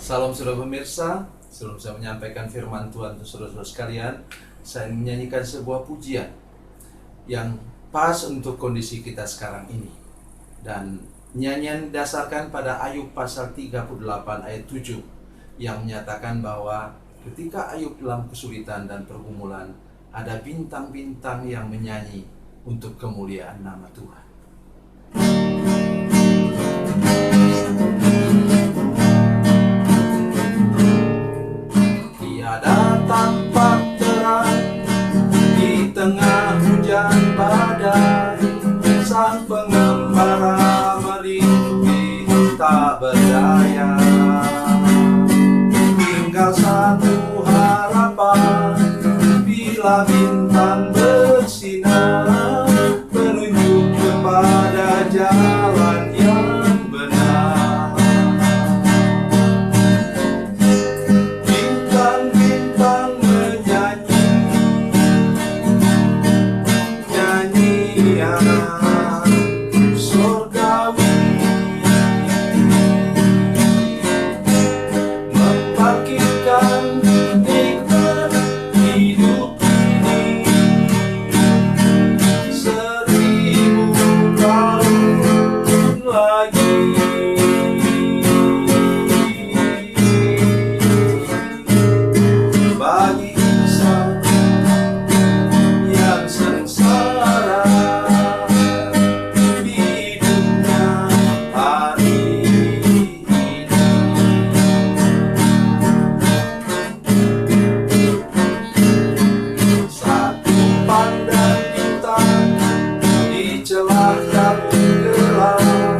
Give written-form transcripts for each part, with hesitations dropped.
Salam saudara pemirsa, sebelum saya menyampaikan firman Tuhan untuk saudara-saudara sekalian, saya menyanyikan sebuah pujian yang pas untuk kondisi kita sekarang ini. Dan nyanyian didasarkan pada Ayub pasal 38 ayat 7 yang menyatakan bahwa ketika Ayub dalam kesulitan dan pergumulan, ada bintang-bintang yang menyanyi untuk kemuliaan nama Tuhan. Tiada tampak terang di tengah hujan badai, sang pengembara merintih tak berdaya. Tinggal satu harapan, bila bintang bersinar, menunjuk kepada jalan yang benar. Bintang-bintang menyanyi nyanyian surgawi, membangkitkan nikmat hidup ini, 1000 tahun lagi. Bagi insan yang sengsara di hidupnya hari ini, satu pandang bintang di celah kabut gelap,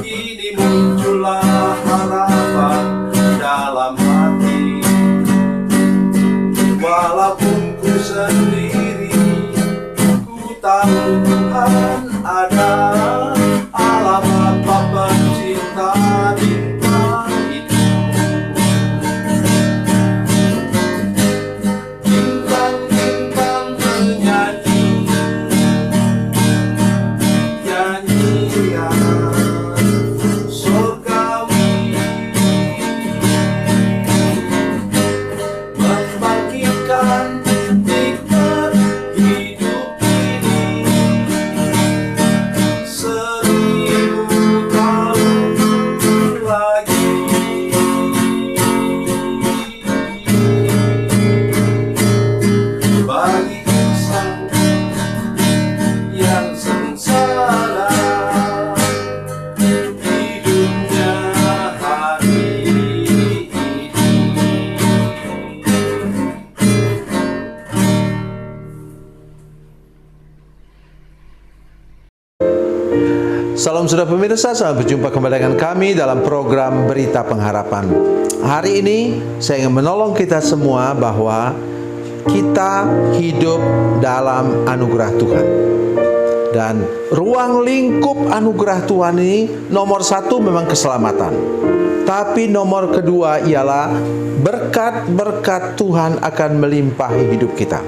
ini muncullah harapan dalam hati. Walaupun ku sendiri, ku tahu Tuhan ada, Allah Bapa pencipta bintang itu. Bintang-bintang menyanyi nyanyian surgawi, membangkitkan nikmat hidup ini, 1000 tahun lagi. Bagi insan yang sengsara hidupnya hari ini. Salam saudara pemirsa, selamat berjumpa kembali dengan kami dalam program Berita Pengharapan. Hari ini saya ingin menolong kita semua bahwa kita hidup dalam anugerah Tuhan. Dan ruang lingkup anugerah Tuhan ini nomor satu memang keselamatan. Tapi nomor kedua ialah berkat-berkat Tuhan akan melimpahi hidup kita.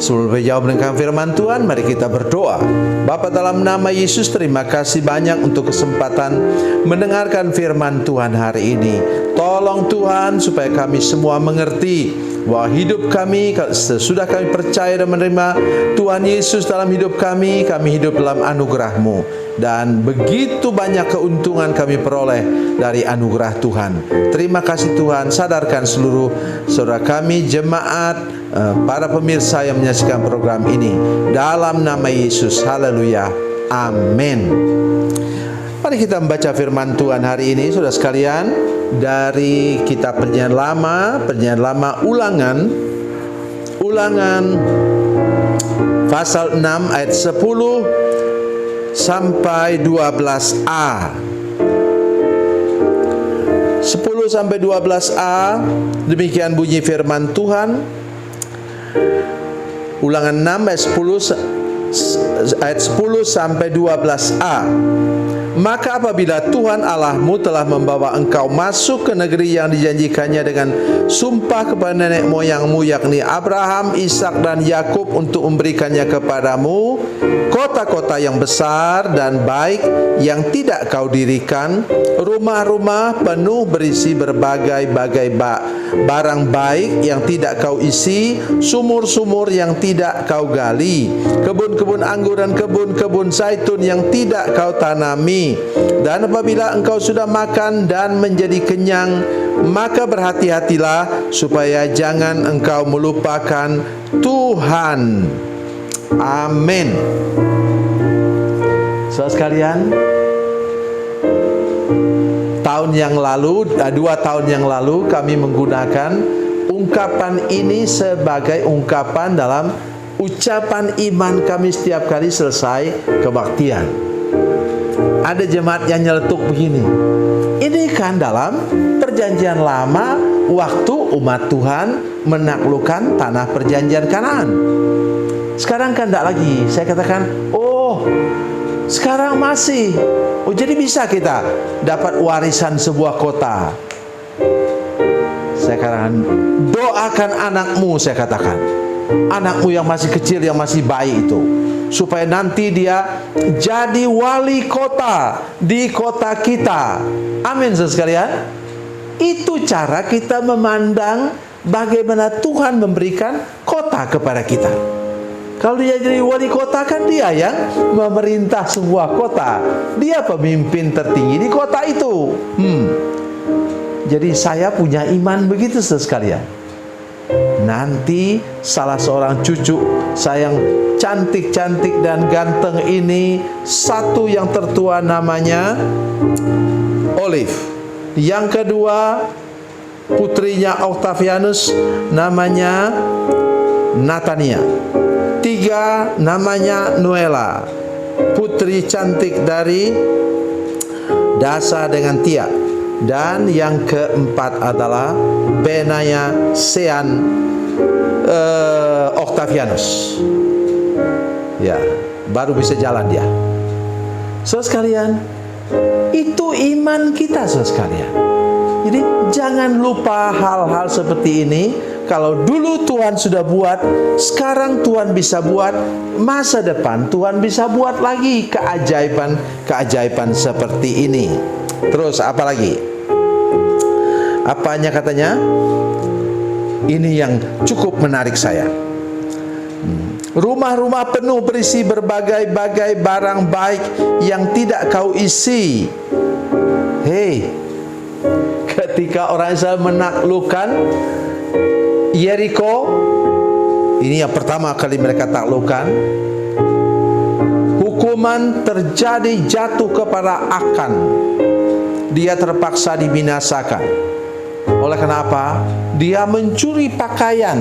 Sebelum menjawab dengan firman Tuhan, mari kita berdoa. Bapa, dalam nama Yesus, terima kasih banyak untuk kesempatan mendengarkan firman Tuhan hari ini. Tolong Tuhan supaya kami semua mengerti bahwa hidup kami, sesudah kami percaya dan menerima Tuhan Yesus dalam hidup kami hidup dalam anugerah-Mu. Dan begitu banyak keuntungan kami peroleh dari anugerah Tuhan. Terima kasih Tuhan, sadarkan seluruh saudara kami, jemaat, para pemirsa yang menyaksikan program ini. Dalam nama Yesus, haleluya, amin. Mari kita membaca firman Tuhan hari ini, saudara sekalian, dari kitab Perjanjian Lama Ulangan pasal 6 ayat 10 sampai 12a. 10 sampai 12a, demikian bunyi firman Tuhan. Ulangan 6 ayat 10 sampai 12a. Maka apabila Tuhan Allahmu telah membawa engkau masuk ke negeri yang dijanjikannya dengan sumpah kepada nenek moyangmu, yakni Abraham, Ishak dan Yakub, untuk memberikannya kepadamu kota-kota yang besar dan baik yang tidak kau dirikan, rumah-rumah penuh berisi berbagai-bagai barang baik yang tidak kau isi, sumur-sumur yang tidak kau gali, kebun-kebun anggur dan kebun-kebun zaitun yang tidak kau tanami. Dan apabila engkau sudah makan dan menjadi kenyang, maka berhati-hatilah supaya jangan engkau melupakan Tuhan. Amin. Saudara sekalian, dua tahun yang lalu kami menggunakan ungkapan ini sebagai ungkapan dalam ucapan iman kami setiap kali selesai kebaktian. Ada jemaat yang nyeletuk begini, ini kan dalam perjanjian lama waktu umat Tuhan menaklukkan tanah perjanjian Kanaan. Sekarang kan tidak lagi. Saya katakan, oh sekarang masih. Oh jadi bisa kita dapat warisan sebuah kota. Saya katakan, doakan anakmu, saya katakan, anakmu yang masih kecil, yang masih bayi itu, supaya nanti dia jadi wali kota di kota kita. Amin, saudara sekalian. Itu cara kita memandang bagaimana Tuhan memberikan kota kepada kita. Kalau dia jadi wali kota, kan dia yang memerintah sebuah kota. Dia pemimpin tertinggi di kota itu. Jadi saya punya iman begitu, saudara sekalian. Nanti salah seorang cucu saya yang cantik-cantik dan ganteng ini, satu yang tertua namanya Olive, yang kedua putrinya Octavianus namanya Natania, tiga namanya Noela, putri cantik dari Dasa dengan Tia, dan yang keempat adalah Benaya Sean Octavianus. Ya, baru bisa jalan dia. Saudara sekalian, itu iman kita, saudara sekalian. Jadi jangan lupa hal-hal seperti ini. Kalau dulu Tuhan sudah buat, sekarang Tuhan bisa buat, masa depan Tuhan bisa buat lagi keajaiban seperti ini. Terus apa lagi? Apanya katanya? Ini yang cukup menarik saya. Rumah-rumah penuh berisi berbagai-bagai barang baik yang tidak kau isi. Hei, ketika orang Israel menaklukkan Yeriko, ini yang pertama kali mereka taklukkan, hukuman terjadi jatuh kepada Akan. Dia terpaksa dibinasakan. Oleh kenapa? Dia mencuri pakaian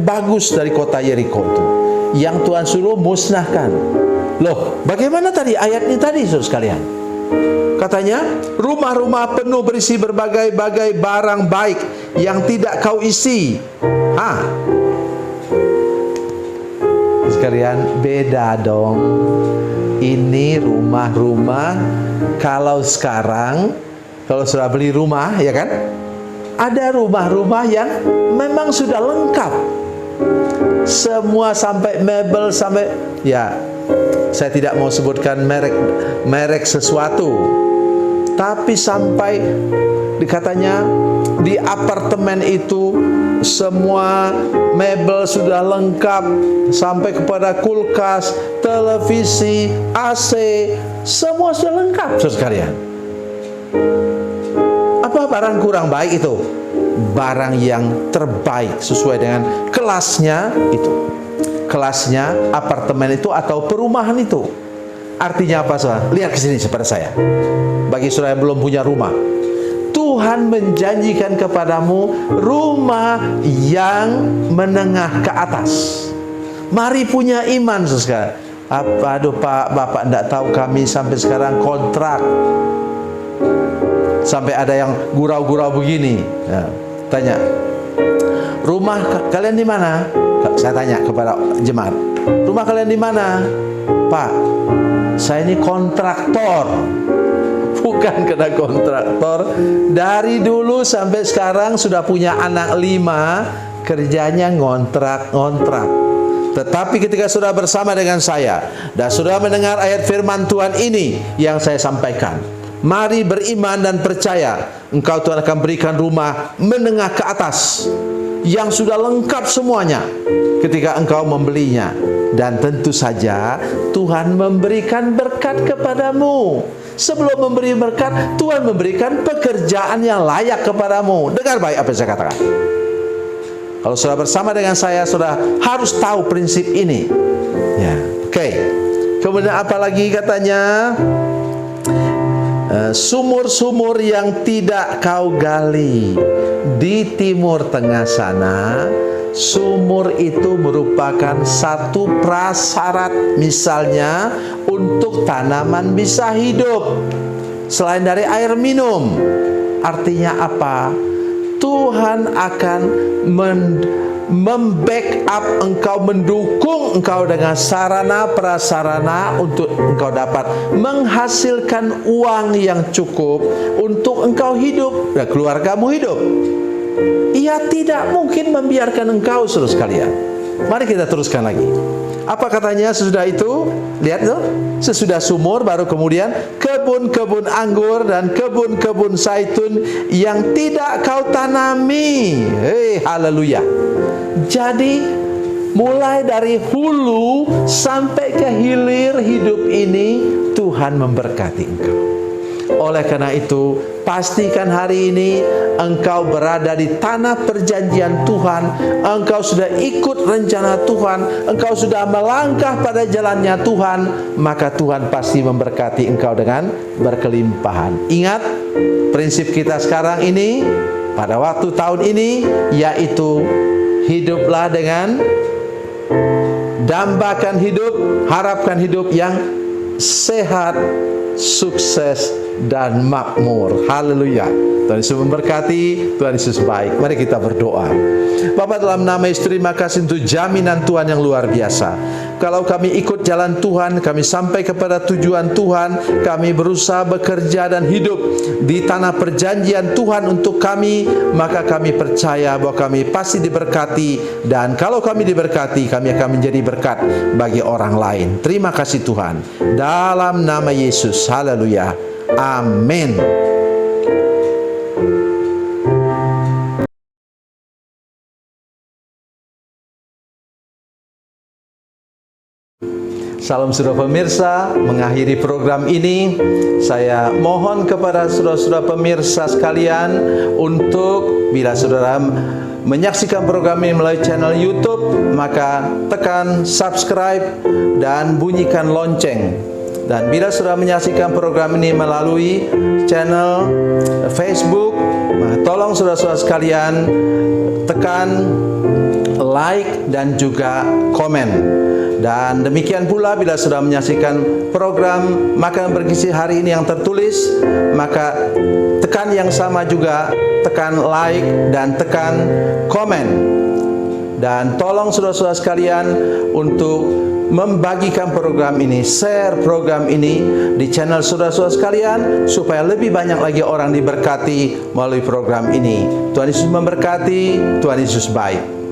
bagus dari kota Yeriko itu, yang Tuhan suruh musnahkan. Loh, bagaimana tadi ayatnya tadi, saudara sekalian? Katanya, rumah-rumah penuh berisi berbagai-bagai barang baik yang tidak kau isi. Sekalian, beda dong. Ini rumah-rumah. Kalau sekarang, kalau sudah beli rumah, ya kan? Ada rumah-rumah yang memang sudah lengkap. Semua sampai mebel, sampai, ya, saya tidak mau sebutkan merek sesuatu. Tapi sampai dikatanya di apartemen itu semua mebel sudah lengkap, sampai kepada kulkas, televisi, AC, semua sudah lengkap, saudara sekalian. Apa barang kurang baik itu? Barang yang terbaik sesuai dengan kelasnya itu. Kelasnya apartemen itu atau perumahan itu. Artinya apa, saudara? Lihat ke sini kepada saya. Bagi saudara yang belum punya rumah, Tuhan menjanjikan kepadamu rumah yang menengah ke atas. Mari punya iman, saudara. Aduh Pak, Bapak tidak tahu, kami sampai sekarang kontrak. Sampai ada yang gurau-gurau begini. Ya, tanya, rumah kalian di mana? Saya tanya kepada jemaat, rumah kalian di mana, Pak? saya ini kontraktor. Bukan kena kontraktor. Dari dulu sampai sekarang sudah punya anak 5, kerjanya ngontrak-ngontrak. Tetapi ketika sudah bersama dengan saya dan sudah mendengar ayat firman Tuhan ini yang saya sampaikan, mari beriman dan percaya, engkau Tuhan akan berikan rumah menengah ke atas yang sudah lengkap semuanya ketika engkau membelinya. Dan tentu saja Tuhan memberikan berkat kepadamu. Sebelum memberi berkat, Tuhan memberikan pekerjaan yang layak kepadamu. Dengar baik apa yang saya katakan. Kalau sudah bersama dengan saya, sudah harus tahu prinsip ini. Ya, oke. Kemudian apa lagi katanya? Sumur-sumur yang tidak kau gali di timur tengah sana. Sumur itu merupakan satu prasyarat, misalnya untuk tanaman bisa hidup selain dari air minum. Artinya apa? Tuhan akan membackup engkau, mendukung engkau dengan sarana prasarana untuk engkau dapat menghasilkan uang yang cukup untuk engkau hidup dan keluargamu hidup. Ia tidak mungkin membiarkan engkau, saudara sekalian. Mari kita teruskan lagi. Apa katanya sesudah itu? Lihat tuh, sesudah sumur baru kemudian kebun-kebun anggur dan kebun-kebun zaitun yang tidak kau tanami. Haleluya. Jadi mulai dari hulu sampai ke hilir hidup ini Tuhan memberkati engkau. Oleh karena itu, pastikan hari ini engkau berada di tanah perjanjian Tuhan. Engkau sudah ikut rencana Tuhan. Engkau sudah melangkah pada jalannya Tuhan. Maka Tuhan pasti memberkati engkau dengan berkelimpahan. Ingat, prinsip kita sekarang ini, pada waktu tahun ini, yaitu hiduplah dengan dambakan hidup, harapkan hidup yang sehat, sukses, dan makmur. Haleluya. Tuhan Yesus memberkati. Tuhan Yesus baik. Mari kita berdoa. Bapa, dalam nama Yesus, terima kasih untuk jaminan Tuhan yang luar biasa. Kalau kami ikut jalan Tuhan, kami sampai kepada tujuan Tuhan, kami berusaha bekerja dan hidup di tanah perjanjian Tuhan untuk kami, maka kami percaya bahwa kami pasti diberkati. Dan kalau kami diberkati, kami akan menjadi berkat bagi orang lain. Terima kasih Tuhan. Dalam nama Yesus. Haleluya. Amin. Salam saudara pemirsa, mengakhiri program ini saya mohon kepada saudara-saudara pemirsa sekalian untuk bila saudara menyaksikan program ini melalui channel YouTube, maka tekan subscribe dan bunyikan lonceng. Dan bila saudara menyaksikan program ini melalui channel Facebook, maka tolong saudara-saudara sekalian tekan like dan juga komen. Dan demikian pula bila sudah menyaksikan program Makan Bergizi hari ini yang tertulis, maka tekan yang sama juga, tekan like dan tekan komen. Dan tolong saudara-saudara sekalian untuk membagikan program ini, share program ini di channel saudara-saudara sekalian, supaya lebih banyak lagi orang diberkati melalui program ini. Tuhan Yesus memberkati. Tuhan Yesus baik.